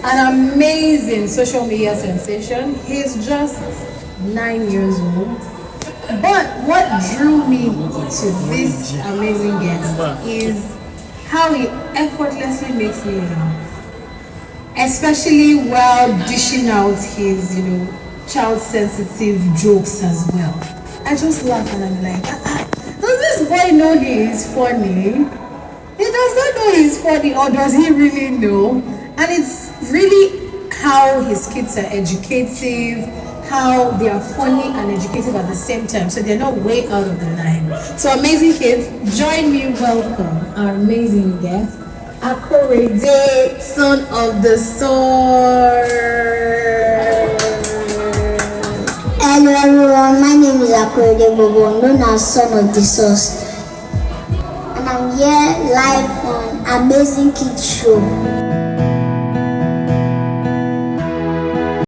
an amazing social media sensation. He's just 9 years old. But what drew me to this amazing guest is how he effortlessly makes me laugh, especially while dishing out his, child-sensitive jokes as well. I just laugh and I'm like, does this boy know he is funny? He does not know he's funny, or does he really know? And it's really how his kids are educative, how they are funny and educative at the same time, so they're not way out of the line. So amazing kids, join me welcome our amazing guest, Akorede, son of the source. Hello everyone, my name is Akorede Bobo, known as Son of the Source, and I'm here live on Amazing Kids Show.